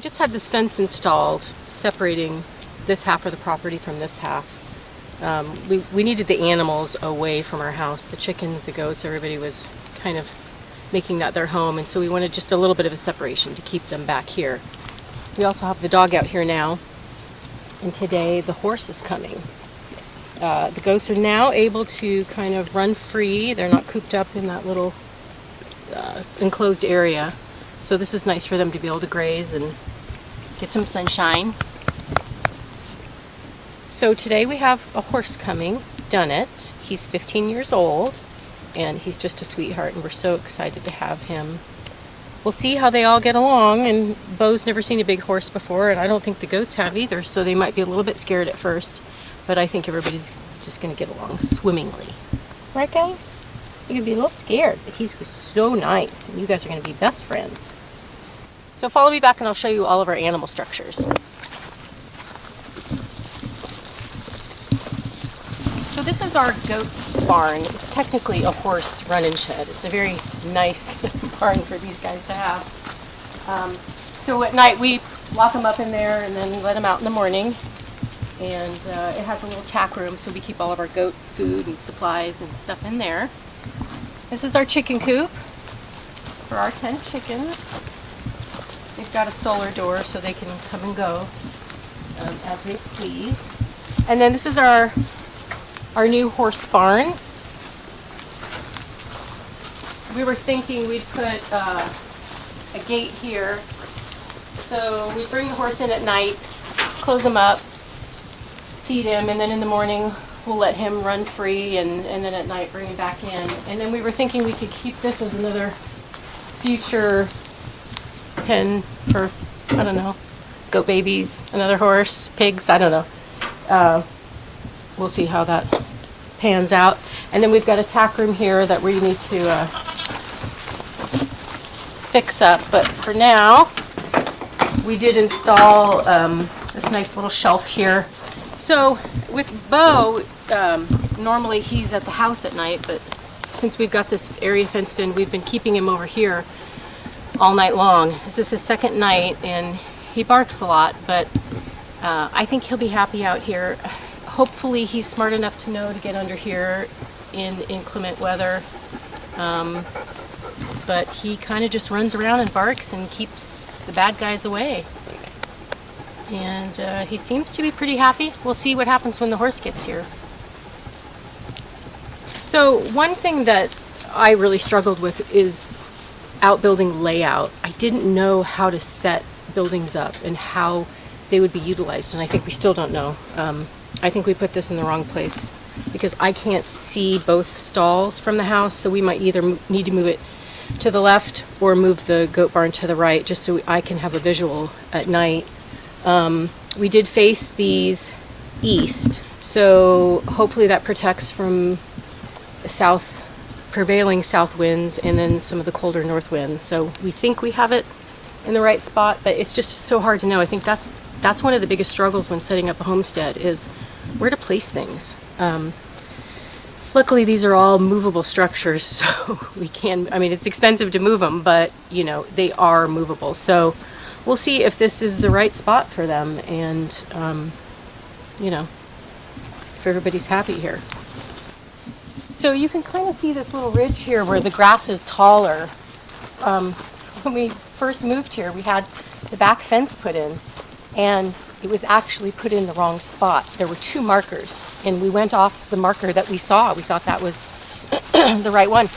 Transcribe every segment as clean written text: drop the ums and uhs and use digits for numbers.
just had this fence installed, separating this half of the property from this half. We needed the animals away from our house. The chickens, the goats, everybody was kind of making that their home, and so we wanted just a little bit of a separation to keep them back here. We also have the dog out here now, and today the horse is coming. The goats are now able to kind of run free. They're not cooped up in that little enclosed area, so this is nice for them to be able to graze and get some sunshine. So today we have a horse coming, Dunnit. He's 15 years old, and he's just a sweetheart, and we're so excited to have him. We'll see how they all get along, and Bo's never seen a big horse before, and I don't think the goats have either, so they might be a little bit scared at first, but I think everybody's just going to get along swimmingly. Right, guys? You're going to be a little scared, but he's so nice, and you guys are going to be best friends. So follow me back, and I'll show you all of our animal structures. So this is our goat barn. It's technically a horse run-in shed. It's a very nice barn for these guys to have. So at night we lock them up in there and then let them out in the morning. And it has a little tack room, so we keep all of our goat food and supplies and stuff in there. This is our chicken coop for our 10 chickens. They've got a solar door so they can come and go as they please. And then this is our new horse barn. We were thinking we'd put a gate here. So we bring the horse in at night, close him up, feed him, and then in the morning we'll let him run free, and then at night bring him back in. And then we were thinking we could keep this as another future pen for, I don't know, goat babies, another horse, pigs, I don't know. We'll see how that pans out. And then we've got a tack room here that we need to fix up. But for now, we did install this nice little shelf here. So with Bo, normally he's at the house at night, but since we've got this area fenced in, we've been keeping him over here all night long. This is his second night, and he barks a lot, but I think he'll be happy out here. Hopefully he's smart enough to know to get under here in inclement weather, but he kind of just runs around and barks and keeps the bad guys away. And he seems to be pretty happy. We'll see what happens when the horse gets here. So one thing that I really struggled with is outbuilding layout. I didn't know how to set buildings up and how they would be utilized, and I think we still don't know. I think we put this in the wrong place because I can't see both stalls from the house, so we might either need to move it to the left or move the goat barn to the right just so I can have a visual at night. We did face these east, so hopefully that protects from the prevailing south winds and then some of the colder north winds. So we think we have it in the right spot, but it's just so hard to know. I think that's one of the biggest struggles when setting up a homestead is where to place things. Luckily these are all movable structures, so we can, I mean, it's expensive to move them, but you know, they are movable. So we'll see if this is the right spot for them, and you know, if everybody's happy here. So you can kind of see this little ridge here where the grass is taller. When we first moved here, we had the back fence put in, and it was actually put in the wrong spot. There were 2 markers, and we went off the marker that we saw. We thought that was the right one.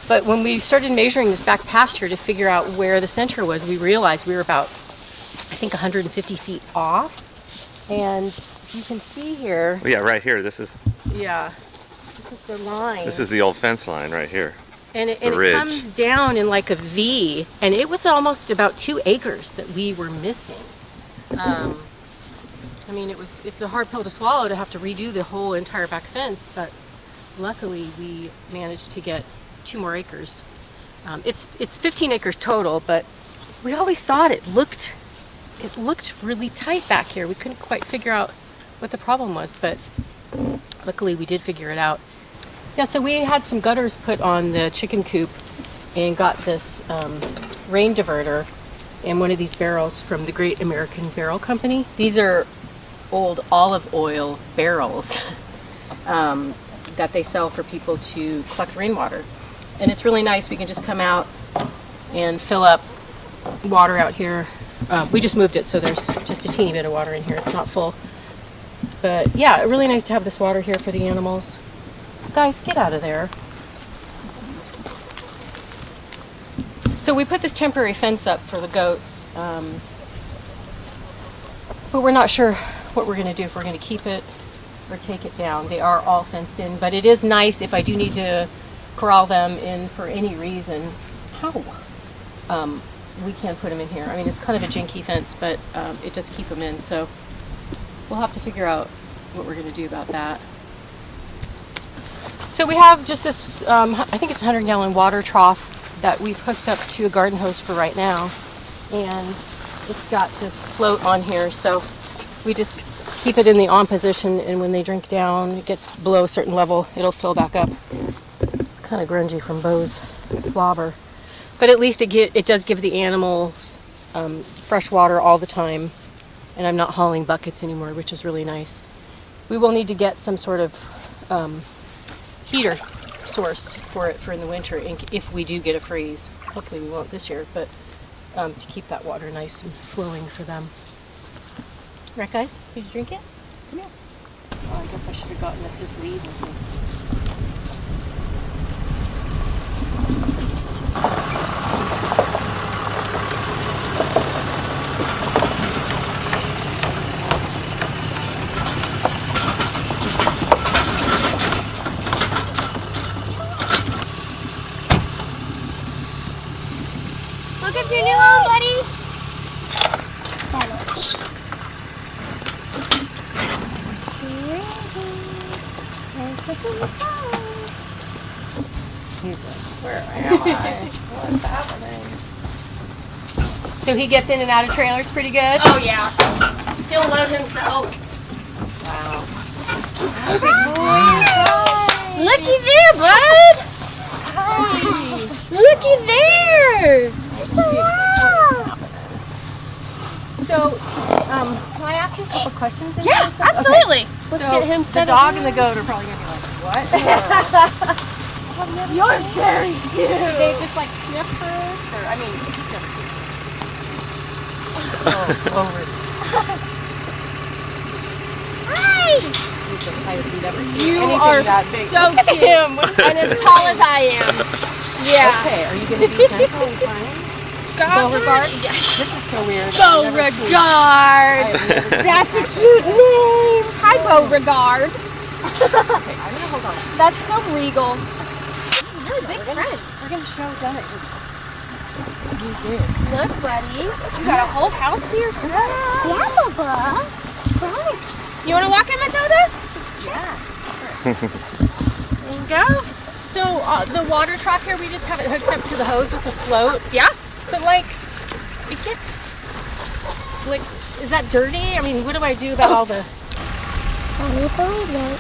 But when we started measuring this back pasture to figure out where the center was, we realized we were about, I think, 150 feet off. And you can see here. Oh, yeah, right here. This is. Yeah, this is the line. This is the old fence line right here. And it comes down in like a V, and it was almost about 2 acres that we were missing. I mean, it's a hard pill to swallow to have to redo the whole entire back fence, but luckily we managed to get 2 more acres. It's 15 acres total, but we always thought it looked really tight back here. We couldn't quite figure out what the problem was, but luckily we did figure it out. Yeah, so we had some gutters put on the chicken coop and got this rain diverter and one of these barrels from the Great American Barrel Company. These are old olive oil barrels that they sell for people to collect rainwater. And it's really nice. We can just come out and fill up water out here. We just moved it, so there's just a teeny bit of water in here. It's not full. But yeah, really nice to have this water here for the animals. Guys, get out of there. So we put this temporary fence up for the goats, but we're not sure what we're going to do, if we're going to keep it or take it down. They are all fenced in, but it is nice if I do need to corral them in for any reason. We can put them in here. I mean, it's kind of a janky fence, but it does keep them in, so we'll have to figure out what we're going to do about that. So we have just this, I think it's a 100-gallon water trough that we've hooked up to a garden hose for right now, and it's got this float on here, so we just keep it in the on position, and when they drink down, it gets below a certain level, it'll fill back up. It's kind of grungy from Bo's slobber, but at least it does give the animals fresh water all the time, and I'm not hauling buckets anymore, which is really nice. We will need to get some sort of heater source for it for in the winter if we do get a freeze. Hopefully we won't this year, but to keep that water nice and flowing for them. Right, guys? Did you drink it? Come here. Oh, I guess I should have gotten at this lead with this. Welcome to your new home, buddy. Where am I? What's happening? So he gets in and out of trailers pretty good? Oh yeah, he'll load himself. Wow. Looky there, bud. Looky there. So, can I ask you a couple questions? Yeah, absolutely. Let's get him set. The dog and the goat are probably gonna be like, what? You're very cute. Should they just like sniff first, or I mean, he's never seen. Oh, over. Hi. He's the height we've ever seen. You Anything are that big. so Look at cute. him. And as tall as I am. Yeah. Okay, are you gonna be gentle and kind? Beauregard? Yes. This is so weird. Beauregard. That's a cute name. Hi, Beauregard. Okay, I'm gonna hold on. That's so regal. You're a big friend. We're gonna show Dunnit his new digs. Look, buddy. You got a whole house to yourself. Yeah, Bubba. You want to walk in, Matilda? Yeah. There you go. So the water trough here, we just have it hooked up to the hose with a float. Yeah. But like, it gets like, is that dirty? I mean, what do I do about all the? Let me believe it.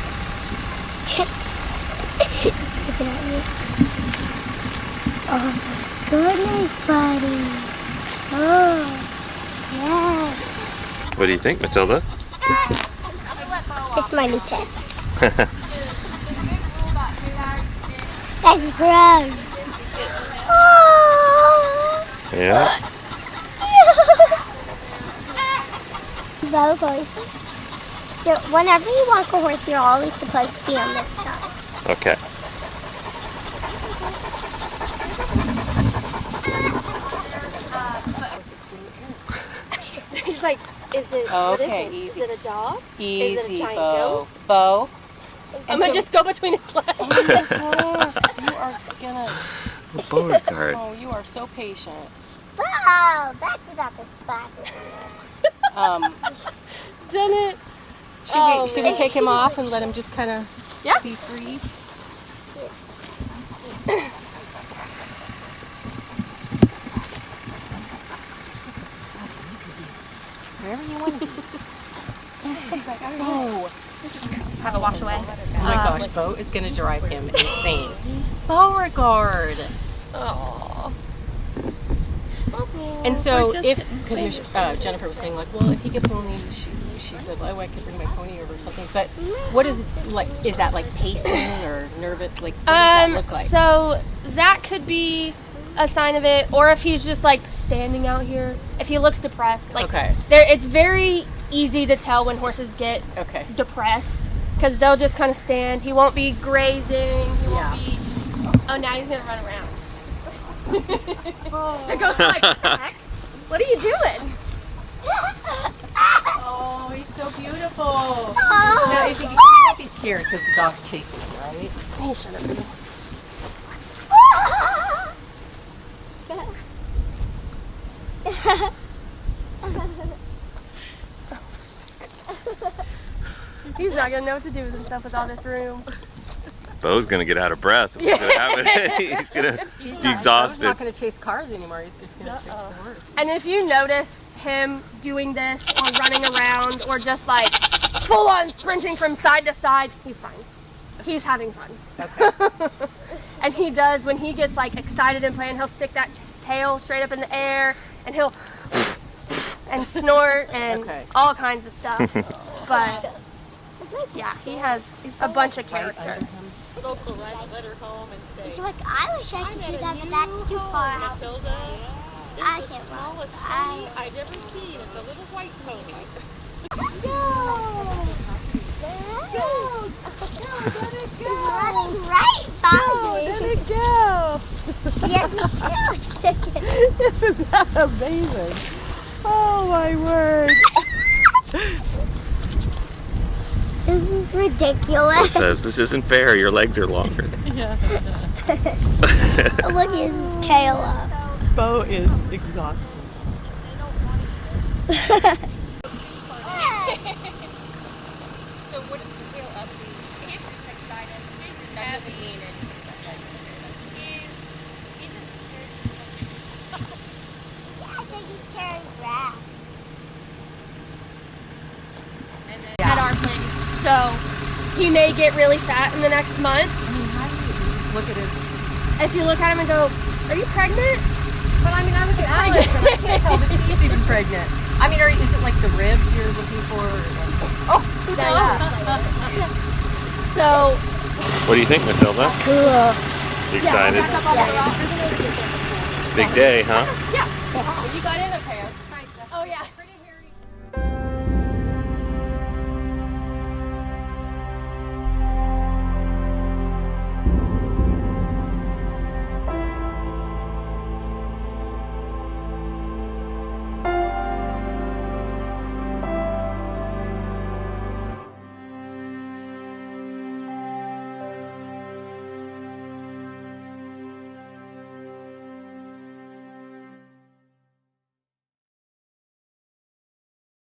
Looking at me. Oh my goodness, buddy. Oh, yeah. What do you think, Matilda? It's my new pet. That's gross. Oh. Yeah. Roller coaster. Whenever you walk a horse, you're always supposed to be on this side. Okay. He's like, is it? Oh, what is okay, it? easy. Is it a dog? Easy, Is it a giant Bo. goat? Bo. I'm gonna just go between his legs. You are gonna. Beauregard. Oh, you are so patient. Wow, back it up as fast as Dunnit. Should we take him off and let him just kind of be free? Wherever you want to be. He's like, oh. Have a wash away. Oh my gosh, Bo is going to drive him insane. Beauregard. Oh. And so because Jennifer was saying like, well, if he gets lonely, she said, oh, I could bring my pony over or something. But what is it like? Is that like pacing or nervous? Like, what does that look like? So that could be a sign of it, or if he's just like standing out here, if he looks depressed, like it's very easy to tell when horses get depressed because they'll just kind of stand. He won't be grazing. He won't be. Oh, now he's gonna run around. The ghost is like, what the heck? What are you doing? Oh, he's so beautiful. Now, you won't be scared because the dog's chasing you, right? Hey, shut up, baby. He's not gonna know what to do with himself with all this room. Bo's gonna get out of breath. What's gonna happen? He's gonna be exhausted. He's not gonna chase cars anymore. He's just gonna chase the horse. And if you notice him doing this or running around or just like full on sprinting from side to side, he's fine. He's having fun. Okay. And he does, when he gets like excited and playing, he'll stick his tail straight up in the air and he'll and snort and all kinds of stuff. But yeah, he has a bunch of character. Local let her home and It's say, like, I wish I could do that, but that's too far out. Matilda, I it's the can't smallest run. pony I've ever seen. It's a little white pony. Running right by me. Let it go. Yes, me too. Chicken. Isn't that amazing? Oh my word. This is ridiculous. It says this isn't fair. Your legs are longer. Look at his tail up. Bo is exhausted. So what does the tail up mean? He's just excited. That doesn't mean anything. I think he's carrying grass. At our place. So he may get really fat in the next month. I mean, how do you just look at his? If you look at him and go, are you pregnant? But I mean, I look at Alice and I can't tell that she's even pregnant. I mean, is it like the ribs you're looking for? So What do you think, Matilda? Cool. You excited? Big day, huh? yeah. When you got in, okay, I was